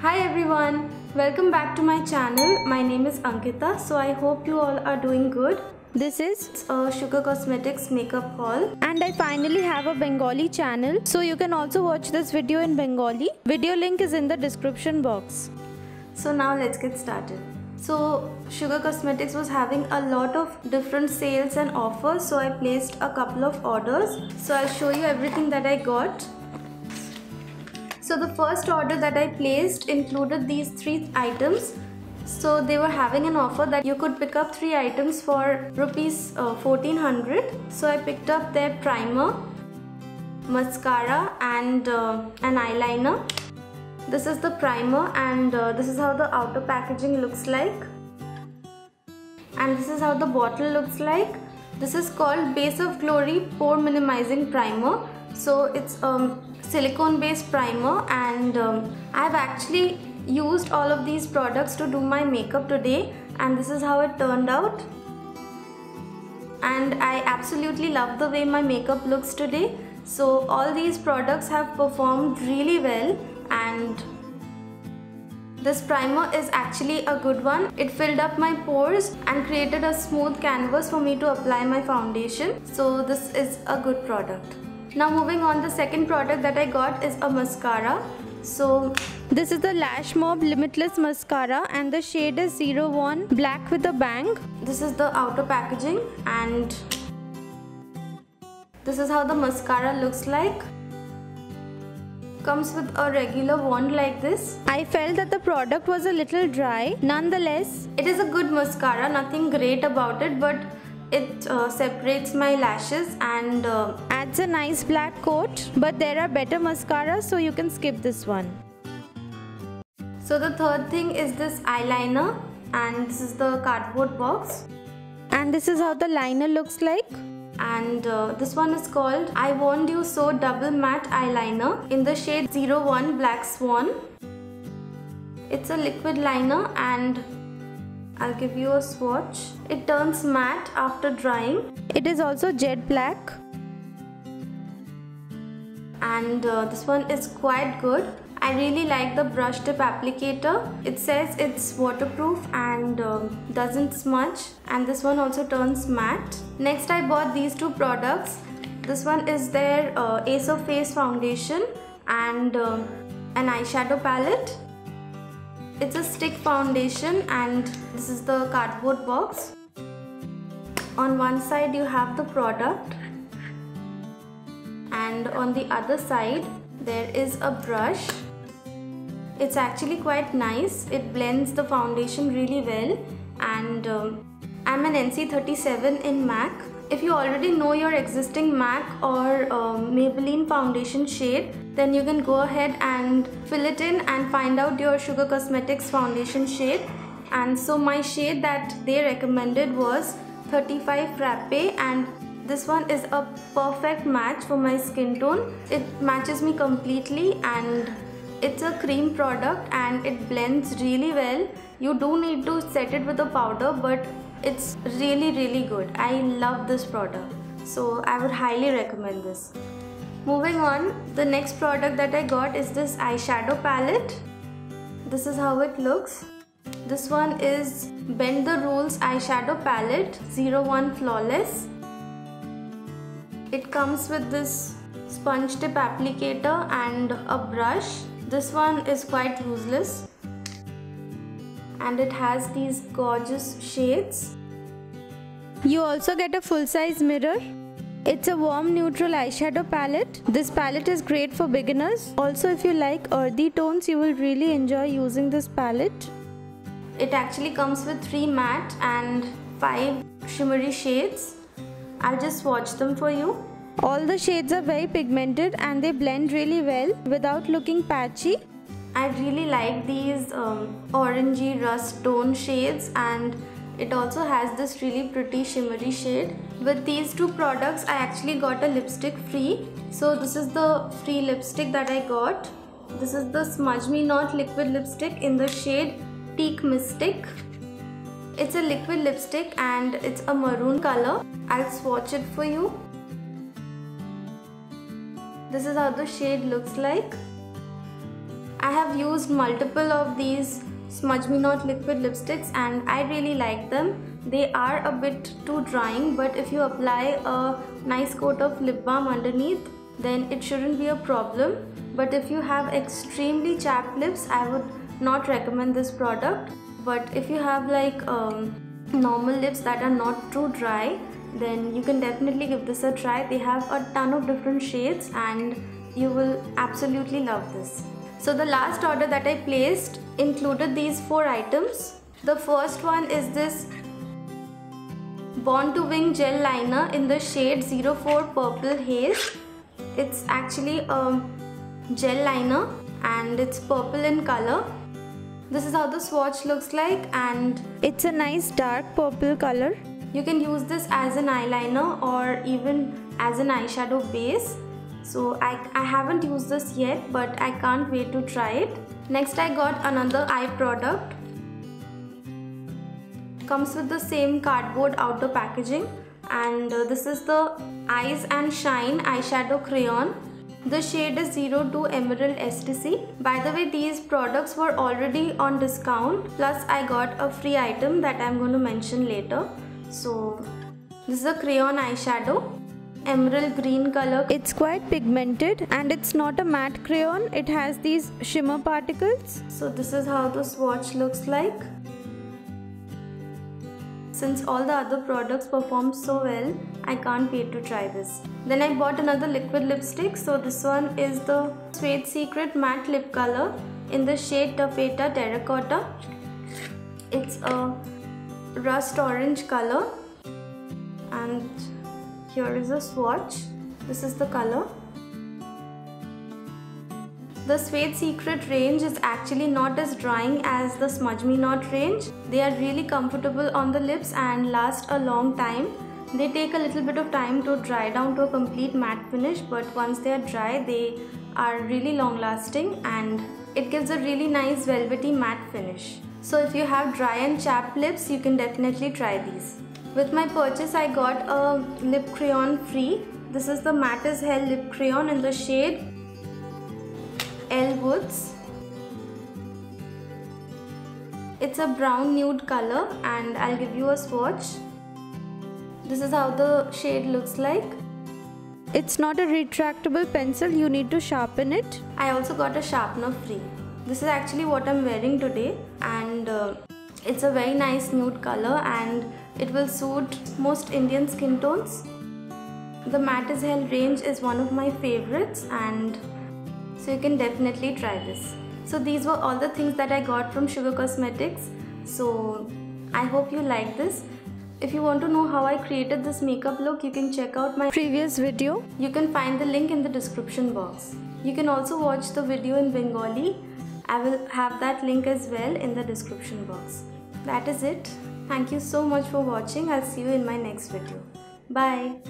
Hi everyone, welcome back to my channel. My name is Ankita, so I hope you all are doing good. This is a Sugar Cosmetics makeup haul, and I finally have a Bengali channel, so you can also watch this video in Bengali. Video link is in the description box. So now let's get started. So Sugar Cosmetics was having a lot of different sales and offers, so I placed a couple of orders. So I'll show you everything that I got. So the first order that I placed included these 3 items. So they were having an offer that you could pick up 3 items for rupees 1400. So I picked up their primer, mascara and an eyeliner. This is the primer and this is how the outer packaging looks like. And this is how the bottle looks like. This is called Base of Glory Pore Minimizing Primer. So it's silicone based primer and I've actually used all of these products to do my makeup today, and this is how it turned out. And I absolutely love the way my makeup looks today. So all these products have performed really well, and this primer is actually a good one. It filled up my pores and created a smooth canvas for me to apply my foundation. So this is a good product. Now moving on, the second product that I got is a mascara. So this is the Lash Mob Limitless Mascara and the shade is 01 Black with a Bang. This is the outer packaging and this is how the mascara looks like. Comes with a regular wand like this. I felt that the product was a little dry. Nonetheless, it is a good mascara, nothing great about it, but it separates my lashes and adds a nice black coat. But there are better mascaras, so you can skip this one. So the third thing is this eyeliner, and this is the cardboard box. And this is how the liner looks like. And this one is called I Want You So Double Matte Eyeliner in the shade 01 Black Swan. It's a liquid liner and I'll give you a swatch. It turns matte after drying. It is also jet black. And this one is quite good. I really like the brush tip applicator. It says it's waterproof and doesn't smudge, and this one also turns matte. Next I bought these 2 products. This one is their Ace of Face foundation and an eyeshadow palette. It's a stick foundation and this is the cardboard box. On one side you have the product and on the other side there is a brush. It's actually quite nice. It blends the foundation really well, and I'm an NC37 in MAC. If you already know your existing MAC or Maybelline foundation shade, then you can go ahead and fill it in and find out your Sugar Cosmetics foundation shade. And so my shade that they recommended was 35 Frappe, and this one is a perfect match for my skin tone. It matches me completely and it's a cream product and it blends really well. You do need to set it with a powder, but it's really good. I love this product, so I would highly recommend this. Moving on, the next product that I got is this eyeshadow palette. This is how it looks. This one is Bend the Rules eyeshadow palette 01 Flawless. It comes with this sponge tip applicator and a brush. This one is quite useless and it has these gorgeous shades. You also get a full-size mirror. It's a warm neutral eyeshadow palette. This palette is great for beginners. Also, if you like earthy tones, you will really enjoy using this palette. It actually comes with 3 matte and 5 shimmery shades. I'll just swatch them for you. All the shades are very pigmented and they blend really well without looking patchy. I really like these orangey rust tone shades, and it also has this really pretty shimmery shade. With these 2 products I actually got a lipstick free. So this is the free lipstick that I got. This is the Smudge Me Not liquid lipstick in the shade Teak Mystic. It's a liquid lipstick and it's a maroon color. I'll swatch it for you. This is how the shade looks like. I have used multiple of these Smudge Me Not liquid lipsticks and I really like them. They are a bit too drying, but if you apply a nice coat of lip balm underneath, then it shouldn't be a problem. But if you have extremely chapped lips, I would not recommend this product. But if you have like normal lips that are not too dry, then you can definitely give this a try. They have a ton of different shades and you will absolutely love this. So the last order that I placed included these 4 items. The first one is this Born to Wing gel liner in the shade 04 Purple Haze. It's actually a gel liner and it's purple in color. This is how the swatch looks like and it's a nice dark purple color. You can use this as an eyeliner or even as an eyeshadow base. So I haven't used this yet, but I can't wait to try it. Next I got another eye product. Comes with the same cardboard outer packaging and this is the Eyes and Shine eyeshadow crayon. The shade is 02 Emerald Ecstasy. By the way, these products were already on discount, plus I got a free item that I'm going to mention later. So this is a crayon eyeshadow, emerald green color. It's quite pigmented and it's not a matte crayon. It has these shimmer particles. So this is how the swatch looks like. Since all the other products perform so well, I can't wait to try this. Then I bought another liquid lipstick. So this one is the Suede Secret Matte Lip Color in the shade Taffeta Terracotta. It's a rust orange color and here is a swatch. This is the color. The Suede Secret range is actually not as drying as the Smudge Me Not range. They are really comfortable on the lips and last a long time. They take a little bit of time to dry down to a complete matte finish, but once they are dry, they are really long lasting and it gives a really nice velvety matte finish. So if you have dry and chapped lips, you can definitely try these. With my purchase, I got a lip crayon free. This is the Matte as Hell lip crayon in the shade Elle Woods. It's a brown nude color and I'll give you a swatch. This is how the shade looks like. It's not a retractable pencil, you need to sharpen it. I also got a sharpener free. This is actually what I'm wearing today and it's a very nice nude color and it will suit most Indian skin tones. The Matte as Hell range is one of my favorites and so you can definitely try this. So these were all the things that I got from Sugar Cosmetics. So I hope you like this. If you want to know how I created this makeup look, you can check out my previous video. You can find the link in the description box. You can also watch the video in Bengali. I will have that link as well in the description box. That is it. Thank you so much for watching. I'll see you in my next video. Bye.